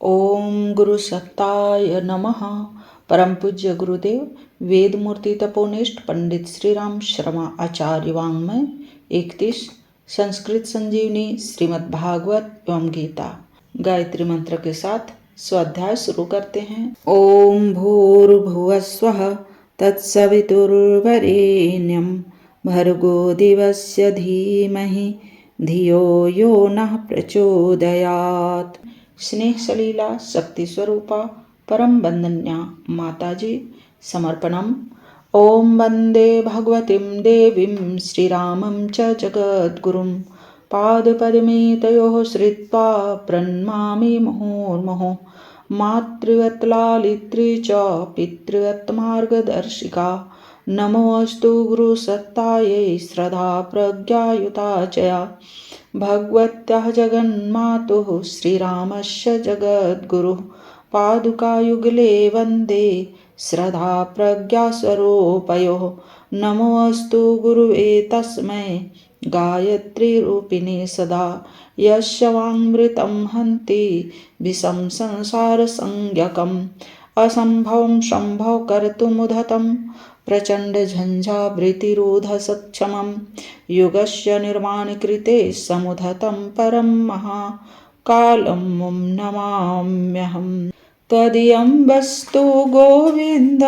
ओम गुरु सत्ताय नमः। परम पूज्य गुरुदेव वेद मूर्ति तपोनिष्ठ पंडित श्री राम शर्मा आचार्य वाङ्मय 31 संस्कृत संजीवनी श्रीमद् भागवत एवं गीता गायत्री मंत्र के साथ स्वाध्याय शुरू करते हैं। ओम भूर्भुवस्वः तत्सवितुर्वरेण्यं भर्गो दिवस्य धीमहि धियो यो नः प्रचोदयात्। स्नेह सलीला शक्ति स्वरूपा परम वंदन्या माताजी समर्पणम्। ओम वंदे भगवतीं देवीं श्रीरामं च जगद्गुरुं पादपद्मे तयोः श्रित्वा प्रणमामि मुहुर्मुहुः। मातृवत् लालित्री च पितृवत् मार्गदर्शिका नमोऽस्तु गुरुसत्तायै श्रद्धा प्रज्ञायुता चया भगवत्याः जगन्मातुः श्रीरामस्य जगद्गुरुः पादुकायुगले वन्दे श्रद्धा प्रज्ञास्वरूपयोः। नमोऽस्तु गुरुवे तस्मै गायत्रीरूपिणे सदा यस्य वाङ्मृतं हन्ति विषं संसारसंज्ञकम् असम्भवं सम्भव कर्तुमुद्धतं प्रचण्डझञ्झावृत्तिरोधसक्षमं युगस्य निर्माणकृते समुद्धतं परं महाकालं मुं नमाम्यहम्। त्वदीयं वस्तु गोविन्द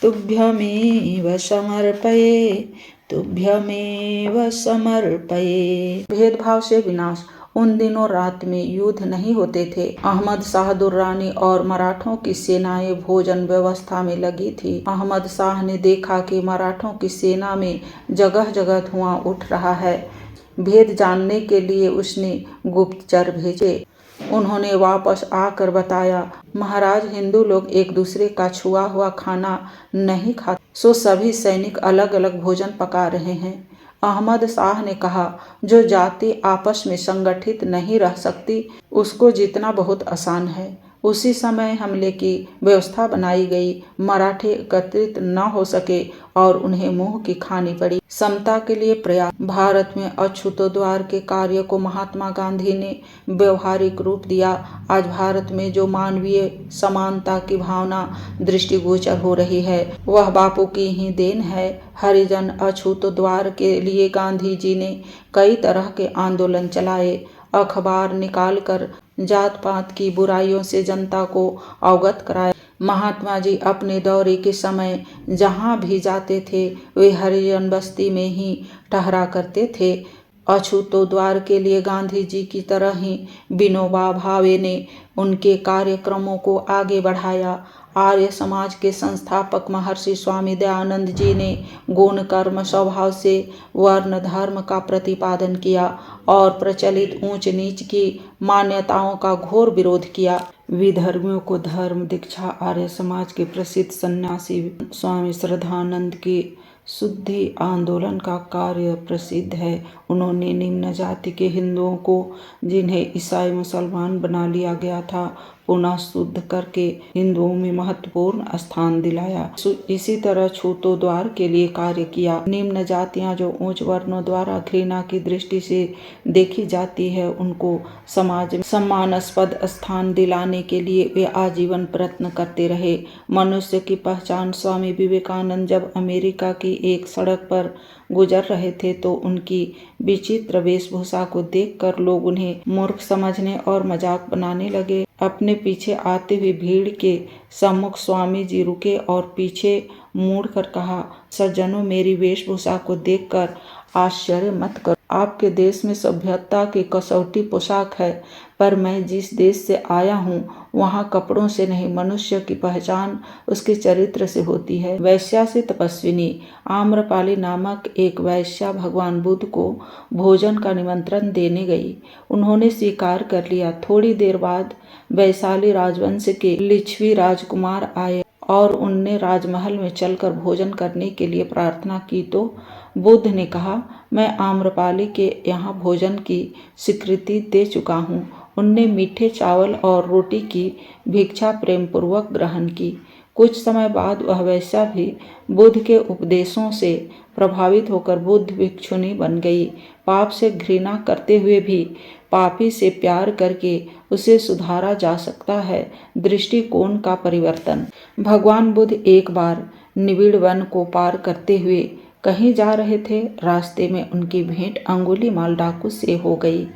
तुभ्यमेव समर्पये तुभ्यमेव समर्पये। भेदभाव से विनाश। उन दिनों रात में युद्ध नहीं होते थे। अहमद शाह दुर्रानी और मराठों की सेनाएं भोजन व्यवस्था में लगी थी। अहमद शाह ने देखा कि मराठों की सेना में जगह जगह धुआं उठ रहा है। भेद जानने के लिए उसने गुप्तचर भेजे। उन्होंने वापस आकर बताया, महाराज, हिंदू लोग एक दूसरे का छुआ हुआ खाना नहीं खाते, सो सभी सैनिक अलग अलग भोजन पका रहे हैं। अहमद शाह ने कहा, जो जाति आपस में संगठित नहीं रह सकती उसको जीतना बहुत आसान है। उसी समय हमले की व्यवस्था बनाई गई। मराठे एकत्रित न हो सके और उन्हें मुंह की खानी पड़ी। समता के लिए प्रयास। भारत में अछूतोद्वार के कार्य को महात्मा गांधी ने व्यवहारिक रूप दिया। आज भारत में जो मानवीय समानता की भावना दृष्टिगोचर हो रही है वह बापू की ही देन है। हरिजन अछूतोद्वार के लिए गांधी जी ने कई तरह के आंदोलन चलाए। अखबार निकालकर जात पात की बुराइयों से जनता को अवगत कराया। महात्मा जी अपने दौरे के समय जहाँ भी जाते थे वे हरिजन बस्ती में ही ठहरा करते थे। अछूतोद्वार के लिए गांधी जी की तरह ही विनोबा भावे ने उनके कार्यक्रमों को आगे बढ़ाया। आर्य समाज के संस्थापक महर्षि स्वामी दयानंद जी ने गुण कर्म स्वभाव से वर्ण धर्म का प्रतिपादन किया और प्रचलित ऊंच नीच की मान्यताओं का घोर विरोध किया। विधर्मियों को धर्म दीक्षा। आर्य समाज के प्रसिद्ध सन्यासी स्वामी श्रद्धानंद की शुद्धि आंदोलन का कार्य प्रसिद्ध है। उन्होंने निम्न जाति के हिंदुओं को, जिन्हें ईसाई मुसलमान बना लिया गया था, पुनः शुद्ध करके हिंदुओं में महत्वपूर्ण स्थान दिलाया। इसी तरह छूतोद्वार के लिए कार्य किया। निम्न जातियां जो उच्च वर्णों द्वारा घृणा की दृष्टि से देखी जाती है उनको समाज में सम्मानास्पद स्थान दिलाने के लिए वे आजीवन प्रयत्न करते रहे। मनुष्य की पहचान। स्वामी विवेकानंद जब अमेरिका की एक सड़क पर गुजर रहे थे तो उनकी विचित्र वेशभूषा को देखकर लोग उन्हें मूर्ख समझने और मजाक बनाने लगे। अपने पीछे आती हुई भीड़ के सम्मुख स्वामी जी रुके और पीछे मुड़कर कहा, सज्जनों, मेरी वेशभूषा को देखकर आश्चर्य मत करो। आपके देश में सभ्यता की कसौटी पोशाक है, पर मैं जिस देश से आया हूँ वहाँ कपड़ों से नहीं, मनुष्य की पहचान उसके चरित्र से होती है। वैश्या से तपस्विनी। आम्रपाली नामक एक वैश्या भगवान बुद्ध को भोजन का निमंत्रण देने गई। उन्होंने स्वीकार कर लिया। थोड़ी देर बाद वैशाली राजवंश के लिच्छवी राजकुमार आए और उनने राजमहल में चलकर भोजन करने के लिए प्रार्थना की तो बुद्ध ने कहा, मैं आम्रपाली के यहाँ भोजन की स्वीकृति दे चुका हूँ। उनने मीठे चावल और रोटी की भिक्षा प्रेम पूर्वक ग्रहण की। कुछ समय बाद वह वैश्या भी बुद्ध के उपदेशों से प्रभावित होकर बुद्ध भिक्षुणी बन गई। पाप से घृणा करते हुए भी पापी से प्यार करके उसे सुधारा जा सकता है। दृष्टिकोण का परिवर्तन। भगवान बुद्ध एक बार निबिड़ वन को पार करते हुए कहीं जा रहे थे। रास्ते में उनकी भेंट अंगुलीमाल डाकू से हो गई।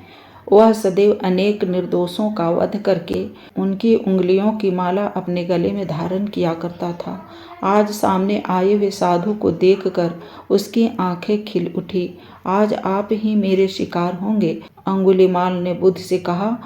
वह सदैव अनेक निर्दोषों का वध करके उनकी उंगलियों की माला अपने गले में धारण किया करता था। आज सामने आए हुए साधु को देखकर उसकी आंखें खिल उठी। आज आप ही मेरे शिकार होंगे, अंगुलीमाल ने बुद्ध से कहा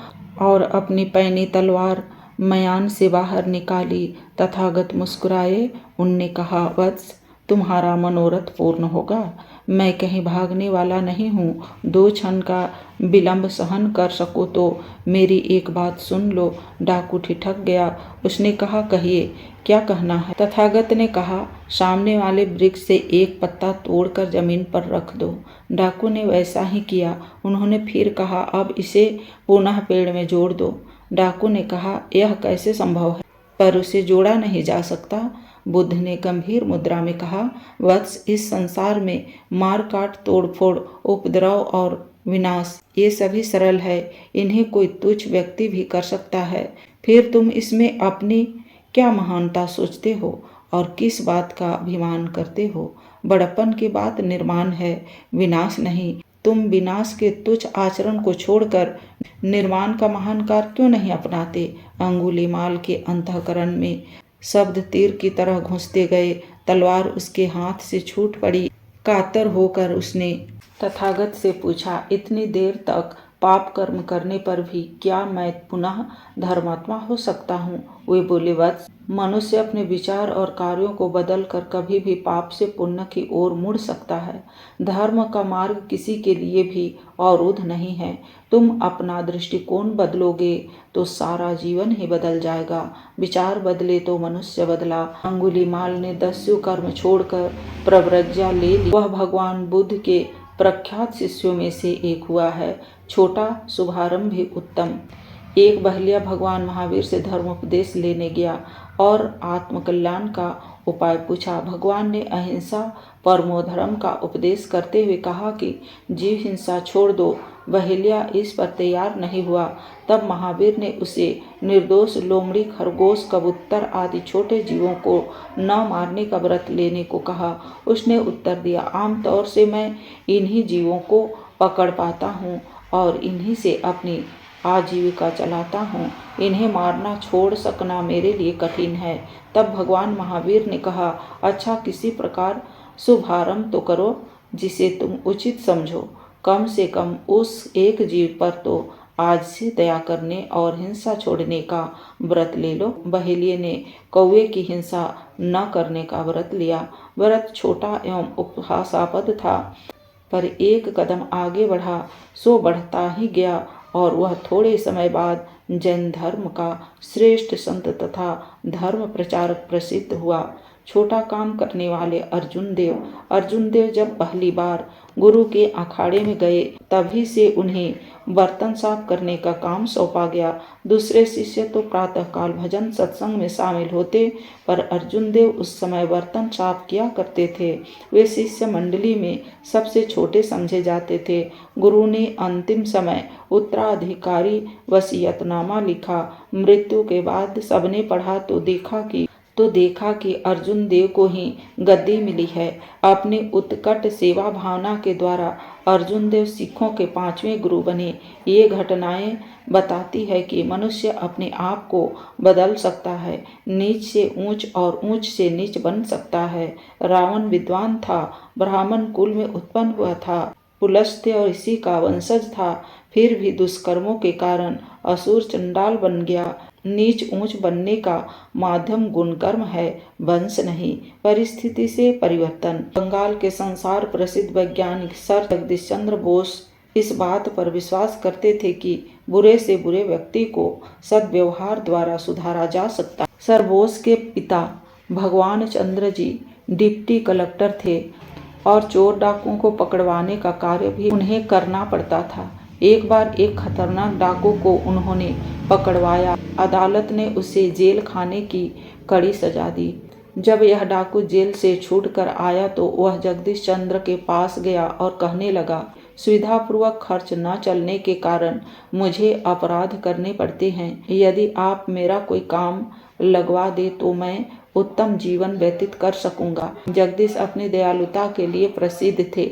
और अपनी पैनी तलवार मयान से बाहर निकाली। तथागत मुस्कुराए। उनने कहा, वत्स, तुम्हारा मनोरथ पूर्ण होगा। मैं कहीं भागने वाला नहीं हूँ। 2 क्षण का विलंब सहन कर सको तो मेरी एक बात सुन लो। डाकू ठिठक गया। उसने कहा, कहिए, क्या कहना है? तथागत ने कहा, सामने वाले वृक्ष से एक पत्ता तोड़कर जमीन पर रख दो। डाकू ने वैसा ही किया। उन्होंने फिर कहा, अब इसे पुनः पेड़ में जोड़ दो। डाकू ने कहा, यह कैसे संभव है? पर उसे जोड़ा नहीं जा सकता। बुद्ध ने गंभीर मुद्रा में कहा, वत्स, इस संसार में मार काट, तोड़फोड़, उपद्रव और विनाश ये सभी सरल है। इन्हें कोई तुच्छ व्यक्ति भी कर सकता है। फिर तुम इसमें अपनी क्या महानता सोचते हो और किस बात का अभिमान करते हो? बड़प्पन की बात निर्माण है, विनाश नहीं। तुम विनाश के तुच्छ आचरण को छोड़कर निर्माण का महान कार्य क्यों नहीं अपनाते? अंगुलीमाल के अंतःकरण में शब्द तीर की तरह घुसते गए। तलवार उसके हाथ से छूट पड़ी। कातर होकर उसने तथागत से पूछा, इतनी देर तक पाप कर्म करने पर भी क्या मैं पुनः धर्मात्मा हो सकता हूँ? वे बोले, वत्स, मनुष्य अपने विचार और कार्यों को बदल कर कभी भी पाप से पुण्य की ओर मुड़ सकता है। धर्म का मार्ग किसी के लिए भी अवरुद्ध नहीं है। तुम अपना दृष्टिकोण बदलोगे तो सारा जीवन ही बदल जाएगा। विचार बदले तो मनुष्य बदला। अंगुलीमाल ने दस्यु कर्म छोड़कर प्रव्रज्ञा ले ली। वह भगवान बुद्ध के प्रख्यात शिष्यों में से एक हुआ है। छोटा शुभारंभ भी उत्तम। एक बहलिया भगवान महावीर से धर्मोपदेश लेने गया और आत्मकल्याण का उपाय पूछा। भगवान ने अहिंसा परमो धर्म का उपदेश करते हुए कहा कि जीव हिंसा छोड़ दो। बहेलिया इस पर तैयार नहीं हुआ। तब महावीर ने उसे निर्दोष लोमड़ी, खरगोश, कबूतर आदि छोटे जीवों को न मारने का व्रत लेने को कहा। उसने उत्तर दिया, आमतौर से मैं इन्हीं जीवों को पकड़ पाता हूँ और इन्हीं से अपनी आजीविका चलाता हूँ। इन्हें मारना छोड़ सकना मेरे लिए कठिन है। तब भगवान महावीर ने कहा, अच्छा, किसी प्रकार शुभारंभ तो करो जिसे तुम उचित समझो। कम से कम उस एक जीव पर तो आज से दया करने और हिंसा छोड़ने का व्रत ले लो। बहेलिये ने कौवे की हिंसा न करने का व्रत लिया। व्रत छोटा एवं उपहासापद था, पर एक कदम आगे बढ़ा सो बढ़ता ही गया और वह थोड़े समय बाद जैन धर्म का श्रेष्ठ संत तथा धर्म प्रचारक प्रसिद्ध हुआ। छोटा काम करने वाले अर्जुन देव जब पहली बार गुरु के अखाड़े में गए तभी से उन्हें बर्तन साफ करने का काम सौंपा गया। दूसरे शिष्य तो प्रातःकाल भजन सत्संग में शामिल होते, पर अर्जुन देव उस समय बर्तन साफ किया करते थे। वे शिष्य मंडली में सबसे छोटे समझे जाते थे। गुरु ने अंतिम समय उत्तराधिकारी वसीयतनामा लिखा। मृत्यु के बाद सबने पढ़ा तो देखा कि अर्जुन देव को ही गद्दी मिली है। अपनी उत्कट सेवा भावना के द्वारा अर्जुन देव सिखों के 5वें गुरु बने। ये घटनाएं बताती है कि मनुष्य अपने आप को बदल सकता है, नीच से ऊंच और ऊंच से नीच बन सकता है। रावण विद्वान था, ब्राह्मण कुल में उत्पन्न हुआ था, पुलस्त्य और इसी का वंशज था, फिर भी दुष्कर्मों के कारण असुर चंडाल बन गया। नीच ऊंच बनने का माध्यम गुण कर्म है, वंश नहीं। परिस्थिति से परिवर्तन। बंगाल के संसार प्रसिद्ध वैज्ञानिक सर जगदीश चंद्र बोस इस बात पर विश्वास करते थे कि बुरे से बुरे व्यक्ति को सद्व्यवहार द्वारा सुधारा जा सकता। सर बोस के पिता भगवान चंद्र जी डिप्टी कलेक्टर थे और चोर डाकुओं को पकड़वाने का कार्य भी उन्हें करना पड़ता था। एक बार एक खतरनाक डाकू को उन्होंने पकड़वाया। अदालत ने उसे जेल खाने की कड़ी सजा दी। जब यह डाकू जेल से छूटकर आया तो वह जगदीश चंद्र के पास गया और कहने लगा, सुविधापूर्वक खर्च न चलने के कारण मुझे अपराध करने पड़ते हैं। यदि आप मेरा कोई काम लगवा दे तो मैं उत्तम जीवन व्यतीत कर सकूंगा। जगदीश अपनी दयालुता के लिए प्रसिद्ध थे।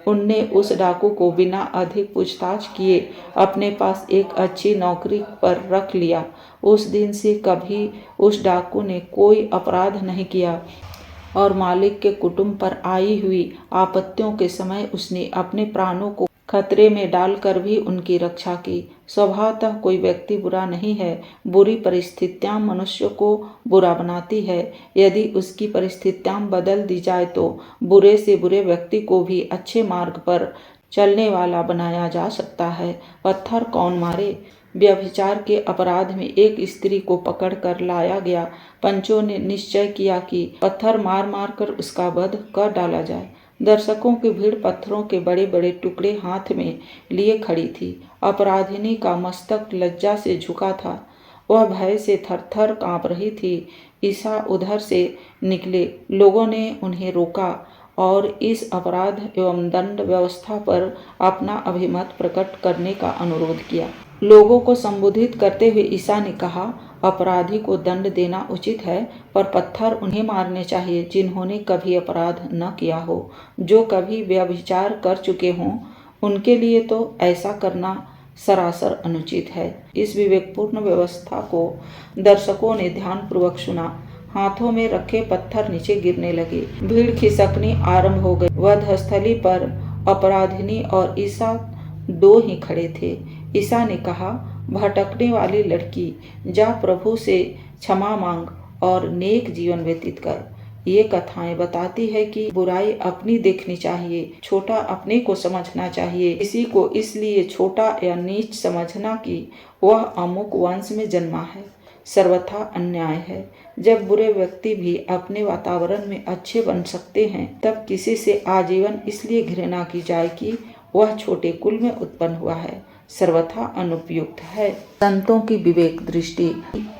उनने उस डाकू को बिना अधिक पूछताछ किए अपने पास एक अच्छी नौकरी पर रख लिया। उस दिन से कभी उस डाकू ने कोई अपराध नहीं किया और मालिक के कुटुंब पर आई हुई आपत्तियों के समय उसने अपने प्राणों को खतरे में डालकर भी उनकी रक्षा की। स्वभावतः कोई व्यक्ति बुरा नहीं है, बुरी परिस्थितियां मनुष्य को बुरा बनाती है। यदि उसकी परिस्थितियां बदल दी जाए तो बुरे से बुरे व्यक्ति को भी अच्छे मार्ग पर चलने वाला बनाया जा सकता है। पत्थर कौन मारे? व्यभिचार के अपराध में एक स्त्री को पकड़ कर लाया गया। पंचों ने निश्चय किया कि पत्थर मार मार कर उसका वध कर डाला जाए। दर्शकों की भीड़ पत्थरों के बड़े बड़े टुकड़े हाथ में लिए खड़ी थी। अपराधिनी का मस्तक लज्जा से झुका था। वह भय से थरथर कांप रही थी। ईसा उधर से निकले। लोगों ने उन्हें रोका और इस अपराध एवं दंड व्यवस्था पर अपना अभिमत प्रकट करने का अनुरोध किया। लोगों को संबोधित करते हुए ईसा ने कहा, अपराधी को दंड देना उचित है, पर पत्थर उन्हें मारने चाहिए जिन्होंने कभी अपराध न किया हो। जो कभी व्यभिचार कर चुके हों उनके लिए तो ऐसा करना सरासर अनुचित है। इस विवेकपूर्ण व्यवस्था को दर्शकों ने ध्यानपूर्वक सुना। हाथों में रखे पत्थर नीचे गिरने लगे। भीड़ खिसकनी आरंभ हो गई। वधस्थली पर अपराधिनी और ईसा दो ही खड़े थे। ईसा ने कहा, भटकने वाली लड़की, जा प्रभु से क्षमा मांग और नेक जीवन व्यतीत कर। ये कथाएं बताती है कि बुराई अपनी देखनी चाहिए, छोटा अपने को समझना चाहिए। किसी को इसलिए छोटा या नीच समझना कि वह अमुक वंश में जन्मा है, सर्वथा अन्याय है। जब बुरे व्यक्ति भी अपने वातावरण में अच्छे बन सकते हैं, तब किसी से आजीवन इसलिए घृणा की जाए कि वह छोटे कुल में उत्पन्न हुआ है, सर्वथा अनुपयुक्त है। संतों की विवेक दृष्टि।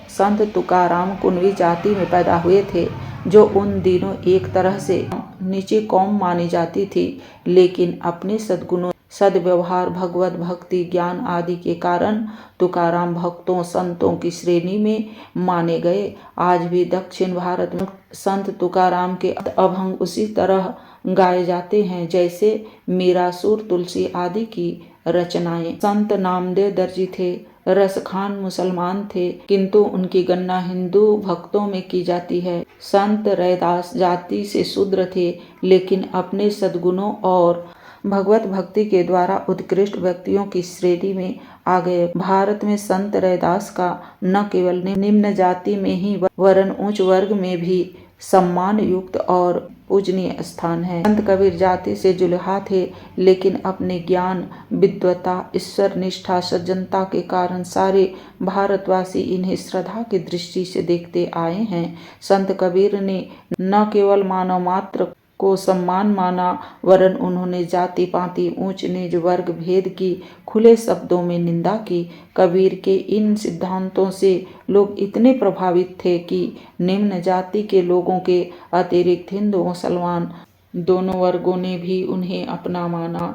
संत तुकाराम कुनवी जाति में पैदा हुए थे, जो उन दिनों एक तरह से नीची कौम मानी जाती थी, लेकिन अपने सद्गुणों, सद्व्यवहार, भगवत भक्ति, ज्ञान आदि के कारण तुकाराम भक्तों संतों की श्रेणी में माने गए। आज भी दक्षिण भारत में संत तुकाराम के अभंग उसी तरह गाए जाते हैं जैसे मीरा, सूर, तुलसी आदि की रचनाएं। संत नामदेव दर्जी थे, रसखान मुसलमान थे, किंतु उनकी गणना हिंदू भक्तों में की जाती है। संत रैदास जाति से शूद्र थे, लेकिन अपने सद्गुणों और भगवत भक्ति के द्वारा उत्कृष्ट व्यक्तियों की श्रेणी में आ गए। भारत में संत रैदास का न केवल निम्न जाति में ही वरन उच्च वर्ग में भी सम्मान युक्त और पूजनीय स्थान है। संत कबीर जाति से जुल्हा थे, लेकिन अपने ज्ञान, विद्वता, ईश्वर निष्ठा, सज्जनता के कारण सारे भारतवासी इन्हें श्रद्धा की दृष्टि से देखते आए हैं। संत कबीर ने न केवल मानव मात्र को सम्मान माना, वरन उन्होंने जाति पाति, ऊंच नीच, वर्ग भेद की खुले शब्दों में निंदा की। कबीर के इन सिद्धांतों से लोग इतने प्रभावित थे कि निम्न जाति के लोगों के अतिरिक्त हिंदू मुसलमान दोनों वर्गों ने भी उन्हें अपना माना।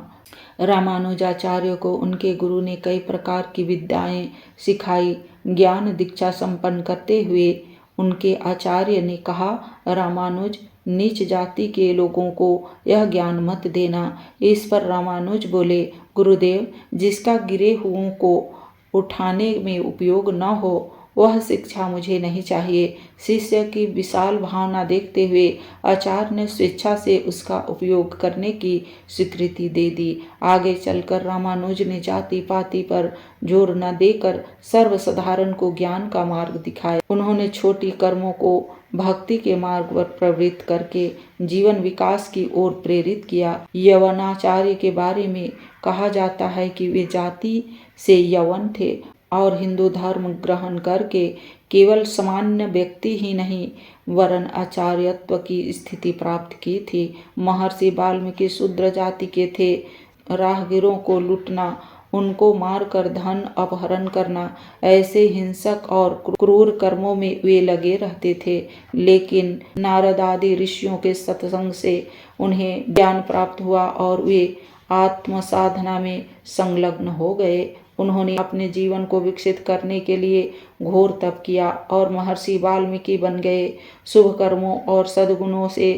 रामानुजाचार्य को उनके गुरु ने कई प्रकार की विद्याएं सिखाई। ज्ञान दीक्षा संपन्न करते हुए उनके आचार्य ने कहा, रामानुज, नीच जाति के लोगों को यह ज्ञान मत देना। इस पर रामानुज बोले, गुरुदेव, जिसका गिरे हुओं को उठाने में उपयोग न हो वह शिक्षा मुझे नहीं चाहिए। शिष्य की विशाल भावना देखते हुए आचार्य ने स्वेच्छा से उसका उपयोग करने की स्वीकृति दे दी। आगे चलकर रामानुज ने जाति पाति पर जोर न देकर सर्वसाधारण को ज्ञान का मार्ग दिखाया। उन्होंने छोटी कर्मों को भक्ति के मार्ग पर प्रवृत्त करके जीवन विकास की ओर प्रेरित किया। यवनाचार्य के बारे में कहा जाता है कि वे जाति से यवन थे और हिंदू धर्म ग्रहण करके केवल सामान्य व्यक्ति ही नहीं वरन आचार्यत्व की स्थिति प्राप्त की थी। महर्षि वाल्मीकि शूद्र जाति के थे। राहगीरों को लूटना, उनको मारकर धन अपहरण करना, ऐसे हिंसक और क्रूर कर्मों में वे लगे रहते थे। लेकिन नारद आदि ऋषियों के सत्संग से उन्हें ज्ञान प्राप्त हुआ और वे आत्म साधना में संलग्न हो गए। उन्होंने अपने जीवन को विकसित करने के लिए घोर तप किया और महर्षि वाल्मीकि बन गए। शुभ कर्मों और सद्गुणों से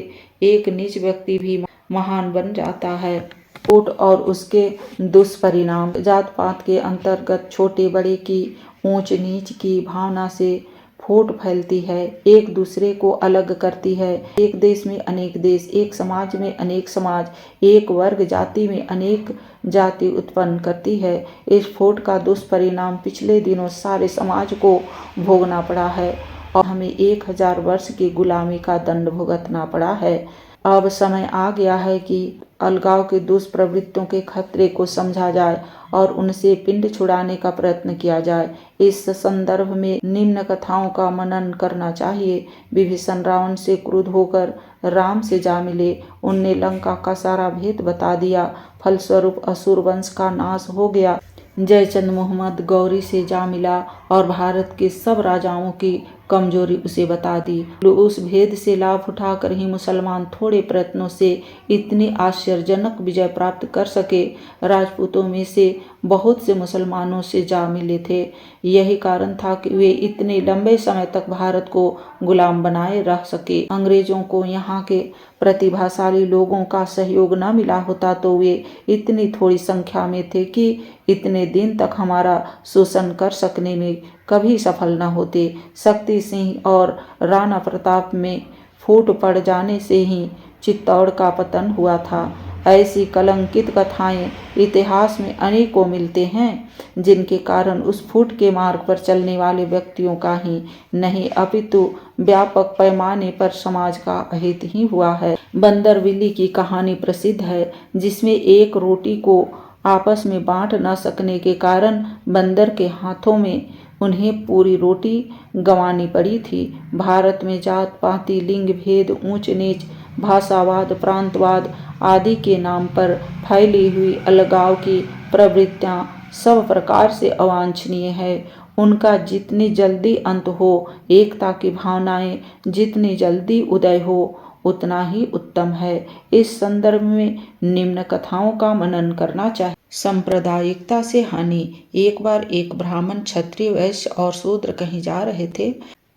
एक नीच व्यक्ति भी महान बन जाता है। फूट और उसके दुष्परिणाम। जात पात के अंतर्गत छोटे बड़े की, ऊंच नीच की भावना से फूट फैलती है, एक दूसरे को अलग करती है। एक देश में अनेक देश, एक समाज में अनेक समाज, एक वर्ग जाति में अनेक जाति उत्पन्न करती है। इस फूट का दुष्परिणाम पिछले दिनों सारे समाज को भोगना पड़ा है और हमें 1000 वर्ष की गुलामी का दंड भुगतना पड़ा है। अब समय आ गया है कि अलगाव के दुष्प्रवृत्तियों के खतरे को समझा जाए और उनसे पिंड छुड़ाने का प्रयत्न किया जाए। इस संदर्भ में निम्न कथाओं का मनन करना चाहिए। विभीषण रावण से क्रुद्ध होकर राम से जा मिले। उनने लंका का सारा भेद बता दिया। फलस्वरूप असुर वंश का नाश हो गया। जयचंद मोहम्मद गौरी से जा मिला और भारत के सब राजाओं की कमजोरी उसे बता दी। उस भेद से लाभ उठाकर ही मुसलमान थोड़े प्रयत्नों से इतनी आश्चर्यजनक विजय प्राप्त कर सके। राजपूतों में से बहुत से मुसलमानों से जा मिले थे। यही कारण था कि वे इतने लंबे समय तक भारत को गुलाम बनाए रह सके। अंग्रेजों को यहाँ के प्रतिभाशाली लोगों का सहयोग न मिला होता तो वे इतनी थोड़ी संख्या में थे कि इतने दिन तक हमारा शोषण कर सकने में कभी सफल न होते। शक्ति सिंह और राणा प्रताप में फूट पड़ जाने से ही चित्तौड़ का पतन हुआ था। ऐसी कलंकित कथाएं इतिहास में अनेकों मिलते हैं, जिनके कारण उस फूट के मार्ग पर चलने वाले व्यक्तियों का ही नहीं अपितु व्यापक पैमाने पर समाज का अहित ही हुआ है। बंदर बिल्ली की कहानी प्रसिद्ध है, जिसमें एक रोटी को आपस में बांट न सकने के कारण बंदर के हाथों में उन्हें पूरी रोटी गंवानी पड़ी थी। भारत में जात पाति, लिंग भेद, ऊंच नीच, भाषावाद, प्रांतवाद आदि के नाम पर फैली हुई अलगाव की प्रवृत्तियां सब प्रकार से अवांछनीय है। उनका जितनी जल्दी अंत हो, एकता की भावनाएं जितनी जल्दी उदय हो, उतना ही उत्तम है। इस संदर्भ में निम्न कथाओं का मनन करना चाहिए। सांप्रदायिकता से हानि। एक बार एक ब्राह्मण, क्षत्रिय, वैश्य और शूद्र कहीं जा रहे थे।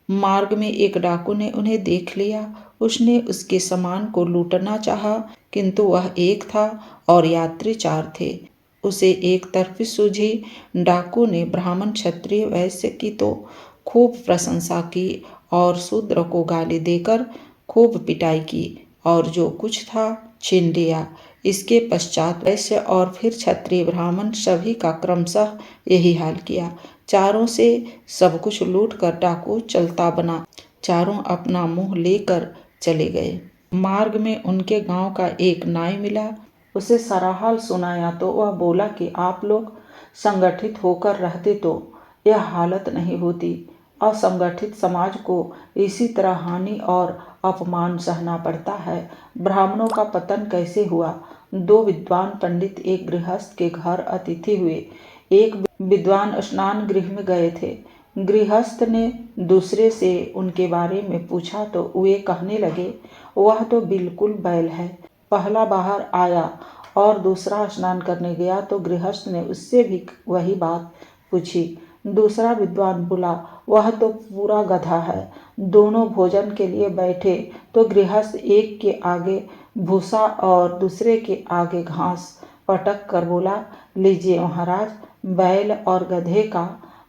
मार्ग में एक डाकू ने उन्हें देख लिया। उसने उसके सामान को लूटना चाहा, किंतु वह एक था और यात्री 4 थे। उसे एक तरफी सूझी। डाकू ने ब्राह्मण, क्षत्रिय, वैश्य की तो खूब प्रशंसा की और शूद्र को गाली देकर खूब पिटाई की और जो कुछ था छीन लिया। इसके पश्चात वैश्य और फिर क्षत्रिय, ब्राह्मण सभी का क्रमशः यही हाल किया। चारों से सब कुछ लूट कर डाकू चलता बना। चारों अपना मुंह लेकर चले गए। मार्ग में उनके गांव का एक नाई मिला। उसे सारा हाल सुनाया तो वह बोला कि आप लोग संगठित होकर रहते तो यह हालत नहीं होती। असंगठित समाज को इसी तरह हानि और अपमान सहना पड़ता है। ब्राह्मणों का पतन कैसे हुआ? 2 विद्वान पंडित एक गृहस्थ के घर अतिथि हुए। एक विद्वान स्नान गृह में गए थे। गृहस्थ ने दूसरे से उनके बारे में पूछा तो वे कहने लगे, वह तो बिल्कुल बैल है। पहला बाहर आया और दूसरा स्नान करने गया तो गृहस्थ ने उससे भी वही बात पूछी। दूसरा विद्वान बोला, वह तो पूरा गधा है। दोनों भोजन के लिए बैठे तो गृहस्थ एक के आगे भूसा और दूसरे के आगे घास पटक कर बोला, लीजिए महाराज, बैल और गधे का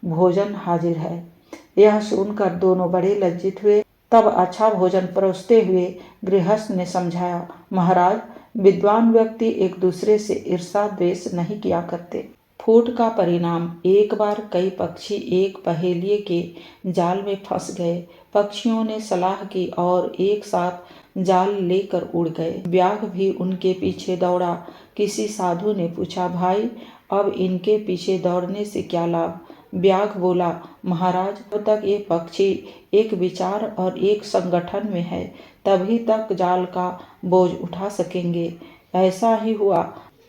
भोजन हाजिर है। यह सुनकर दोनों बड़े लज्जित हुए। तब अच्छा भोजन परोसते हुए गृहस्थ ने समझाया, महाराज, विद्वान व्यक्ति एक दूसरे से ईर्षा द्वेष नहीं किया करते। फूट का परिणाम। एक बार कई पक्षी एक पहेलिये के जाल में फंस गए। पक्षियों ने सलाह की और एक साथ जाल लेकर उड़ गए। व्याघ भी उनके पीछे दौड़ा। किसी साधु ने पूछा, भाई, अब इनके पीछे दौड़ने से क्या लाभ? व्याघ बोला, महाराज, जब तक ये पक्षी एक विचार और एक संगठन में है, तभी तक जाल का बोझ उठा सकेंगे। ऐसा ही हुआ।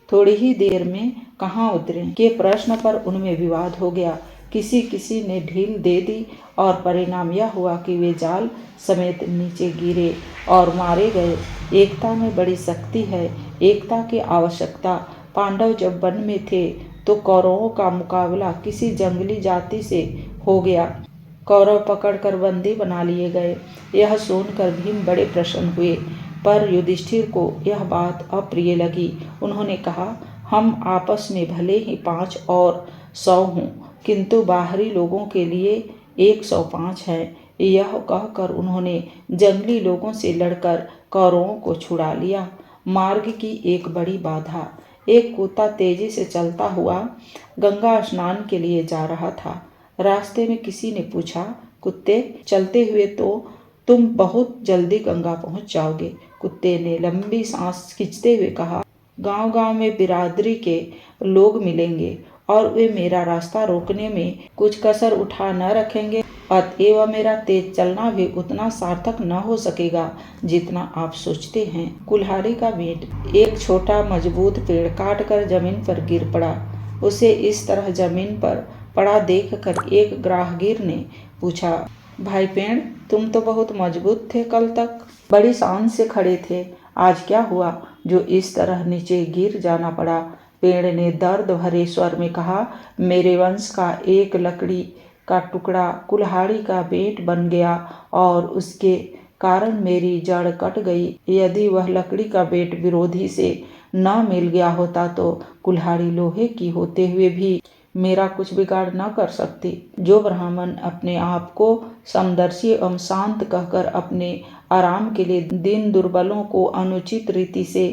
थोड़ी ही देर में कहाँ उतरे के प्रश्न पर उनमें विवाद हो गया। किसी किसी ने ढील दे दी और परिणाम यह हुआ कि वे जाल समेत नीचे गिरे और मारे गए। एकता में बड़ी शक्ति है। एकता की आवश्यकता पांडव जब वन में थे तो कौरवों का मुकाबला किसी जंगली जाति से हो गया। कौरव पकड़कर बंदी बना लिए गए। यह सुनकर भीम बड़े प्रसन्न हुए, पर युधिष्ठिर को यह बात अप्रिय लगी। उन्होंने कहा, हम आपस में भले ही 5 और 100 हों, किंतु बाहरी लोगों के लिए 105 हैं। यह कहकर उन्होंने जंगली लोगों से लड़कर कौरवों को छुड़ा लिया। मार्ग की एक बड़ी बाधा। एक कुत्ता तेजी से चलता हुआ गंगा स्नान के लिए जा रहा था। रास्ते में किसी ने पूछा, कुत्ते, चलते हुए तो तुम बहुत जल्दी गंगा पहुंच जाओगे। कुत्ते ने लंबी सांस खींचते हुए कहा, गांव-गांव में बिरादरी के लोग मिलेंगे और वे मेरा रास्ता रोकने में कुछ कसर उठा न रखेंगे, अतएव मेरा तेज चलना भी उतना सार्थक न हो सकेगा जितना आप सोचते हैं। कुल्हाड़ी का बेंट एक छोटा मजबूत पेड़ काटकर जमीन पर गिर पड़ा। उसे इस तरह जमीन पर पड़ा देखकर एक ग्राहगीर ने पूछा, भाई पेड़, तुम तो बहुत मजबूत थे, कल तक बड़ी शान से खड़े थे, आज क्या हुआ जो इस तरह नीचे गिर जाना पड़ा? पेड़ ने दर्द भरे स्वर में कहा, मेरे वंश का एक लकड़ी का टुकड़ा कुल्हाड़ी का बेंट बन गया और उसके कारण मेरी जड़ कट गई। यदि वह लकड़ी का बेंट विरोधी से न मिल गया होता तो कुल्हाड़ी लोहे की होते हुए भी मेरा कुछ बिगाड़ न कर सकती। जो ब्राह्मण अपने आप को समदर्शी एवं शांत कहकर अपने आराम के लिए दीन दुर्बलों को अनुचित रीति से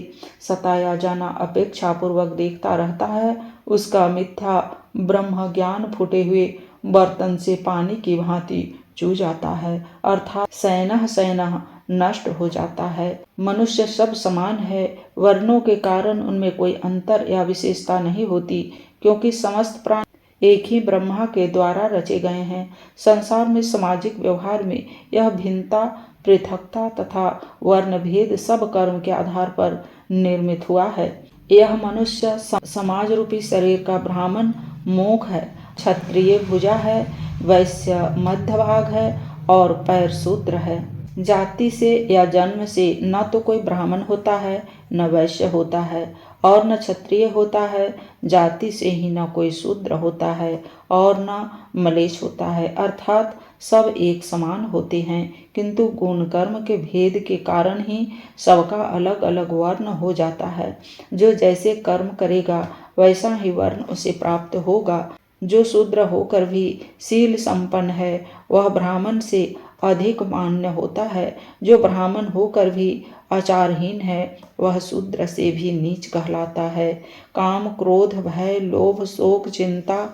सताया जाना अपेक्षापूर्वक देखता रहता है, उसका मिथ्या ब्रह्म ज्ञान फूटे हुए बर्तन से पानी की भांति चू जाता है, अर्थात सैनः सैनः नष्ट हो जाता है। मनुष्य सब समान है, वर्णों के कारण उनमें कोई अंतर या विशेषता नहीं होती, क्योंकि समस्त प्राणी एक ही ब्रह्मा के द्वारा रचे गए हैं। संसार में सामाजिक व्यवहार में यह भिन्नता, पृथकता तथा वर्ण भेद सब कर्म के आधार पर निर्मित हुआ है। यह मनुष्य समाज रूपी शरीर का ब्राह्मण मुख है, क्षत्रिय भुजा है, वैश्य मध्य भाग है और पैर सूत्र है। जाति से या जन्म से न तो कोई ब्राह्मण होता है, न वैश्य होता है और न क्षत्रिय होता है। जाति से ही न कोई शूद्र होता है और न मलेच्छ होता है, अर्थात सब एक समान होते हैं, किंतु गुण कर्म के भेद के कारण ही सबका अलग अलग वर्ण हो जाता है। जो जैसे कर्म करेगा वैसा ही वर्ण उसे प्राप्त होगा। जो शूद्र होकर भी शील संपन्न है वह ब्राह्मण से अधिक मान्य होता है। जो ब्राह्मण होकर भी आचारहीन है वह शूद्र से भी नीच कहलाता है। काम, क्रोध, भय, लोभ, शोक, चिंता,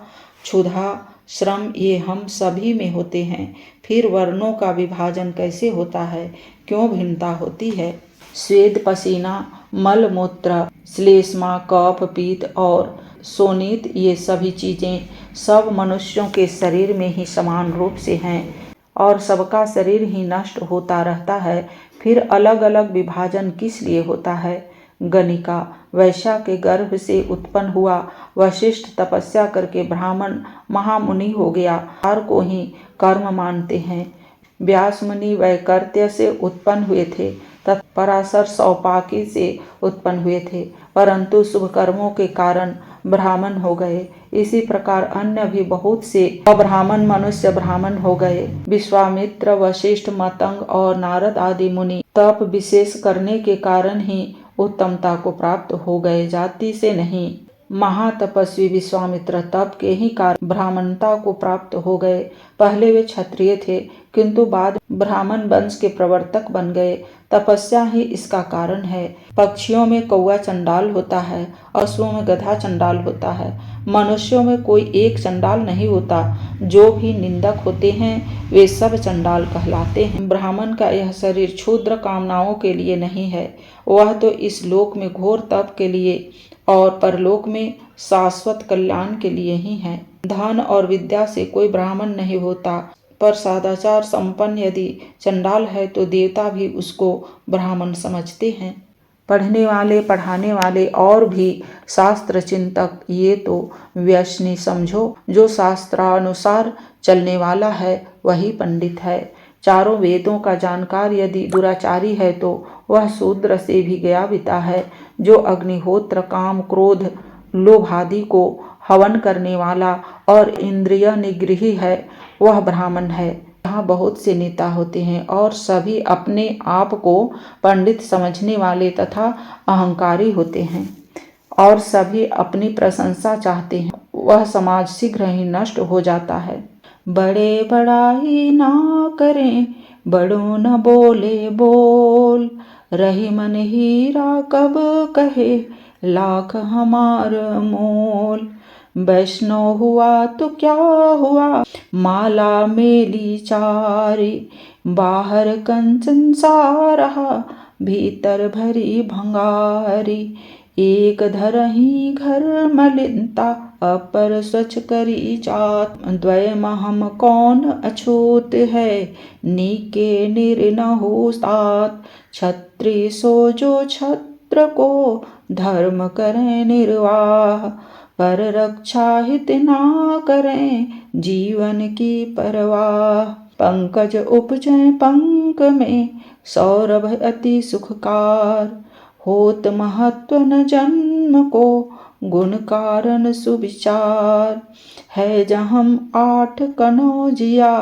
क्षुधा, श्रम ये हम सभी में होते हैं। फिर वर्णों का विभाजन कैसे होता है, क्यों भिन्नता होती है? स्वेद, पसीना, मल मूत्र, श्लेष्मा, कफ, पीत और शोणित ये सभी चीजें सब मनुष्यों के शरीर में ही समान रूप से हैं और सबका शरीर ही नष्ट होता रहता है। फिर अलग अलग विभाजन किस लिए होता है? गणिका वैश्या के गर्भ से उत्पन्न हुआ, वशिष्ठ तपस्या करके ब्राह्मण महामुनि हो गया, हार को ही कर्म मानते हैं। व्यास मुनि वैकर्त्य से उत्पन्न हुए थे तथा पराशर सौपाकी से उत्पन्न हुए थे, परंतु शुभ कर्मों के कारण ब्राह्मण हो गए। इसी प्रकार अन्य भी बहुत से अब्राह्मण मनुष्य ब्राह्मण हो गए। विश्वामित्र, वशिष्ठ, मतंग और नारद आदि मुनि तप विशेष करने के कारण ही उत्तमता को प्राप्त हो गए, जाति से नहीं। महातपस्वी विश्वामित्र तप के ही कारण ब्राह्मणता को प्राप्त हो गए। पहले वे क्षत्रिय थे, किंतु बाद ब्राह्मण वंश के प्रवर्तक बन गए। तपस्या ही इसका कारण है। पक्षियों में कौवा चंडाल होता है, अश्वों में गधा चंडाल होता है, मनुष्यों में कोई एक चंडाल नहीं होता। जो भी निंदक होते हैं वे सब चंडाल कहलाते हैं। ब्राह्मण का यह शरीर क्षुद्र कामनाओं के लिए नहीं है, वह तो इस लोक में घोर तप के लिए और परलोक में शाश्वत कल्याण के लिए ही है। धन और विद्या से कोई ब्राह्मण नहीं होता, पर सदाचार संपन्न यदि चंडाल है तो देवता भी उसको ब्राह्मण समझते हैं। पढ़ने वाले, पढ़ाने वाले और भी शास्त्र चिंतक ये तो व्यसनी समझो। जो शास्त्रानुसार चलने वाला है वही पंडित है। चारों वेदों का जानकार यदि दुराचारी है तो वह शूद्र से भी गया बिता है। जो अग्निहोत्र, काम, क्रोध, लोभ आदि को हवन करने वाला और इंद्रिय निग्रही है, वह ब्राह्मण है। यहाँ बहुत से नेता होते हैं और सभी अपने आप को पंडित समझने वाले तथा अहंकारी होते हैं और सभी अपनी प्रशंसा चाहते हैं। वह समाज शीघ्र ही नष्ट हो जाता है। बड़े बड़ाई ना करें, बड़ों न बोले बोल, रही मन हीरा कब कहे, लाख हमार मोल। वैष्णव हुआ तो क्या हुआ, माला मेली चारी, बाहर कंचन सा रहा, भीतर भरी भंगारी। एक धरही घर मलिनता, अपर स्वच्छ करी जात। द्वय हम कौन अछूत है, नीके निर्नहु सात। छत्री सो जो छत्र को, धर्म करें निर्वाह, पर रक्षा हित ना करें, जीवन की परवाह। पंकज उपजै पंक में, सौरभ अति सुखकार, होत महत्व न जन्म को, गुण कारण सुविचार। है जहम 8 कनौजिया,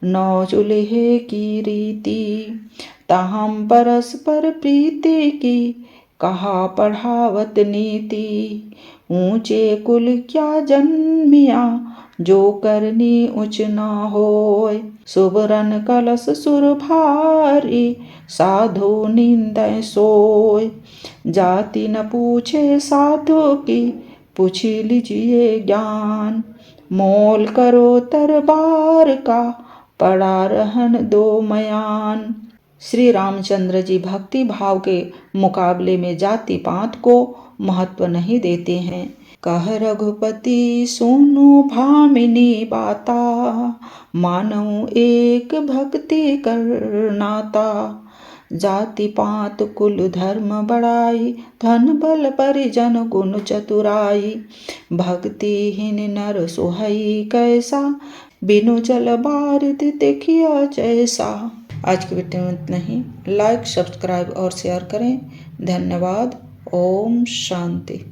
9 चूल्हे की रीति, तहम परस्पर प्रीति की, कहा पढ़ावत नीति। ऊंचे कुल क्या जन्मिया, जो करनी उच न होय, सुबरन कलश सुर भारी, साधु निंदय सोय। जाति न पूछे साधु की, पूछ लीजिए ज्ञान, मोल करो तरबार का, पड़ा रहन दो मयान। श्री रामचंद्र जी भक्ति भाव के मुकाबले में जाति पात को महत्व नहीं देते हैं। कह रघुपति सुनो भामिनी बाता, मानव एक भक्ति करनाता। जाति पात कुल धर्म बड़ाई, धन बल परिजन गुण चतुराई। भक्तिहीन नर सोहई कैसा, बिनु जल बारिद देखिया जैसा। आज की वीडियो में इतना ही। लाइक, सब्सक्राइब और शेयर करें। धन्यवाद। ओम शांति।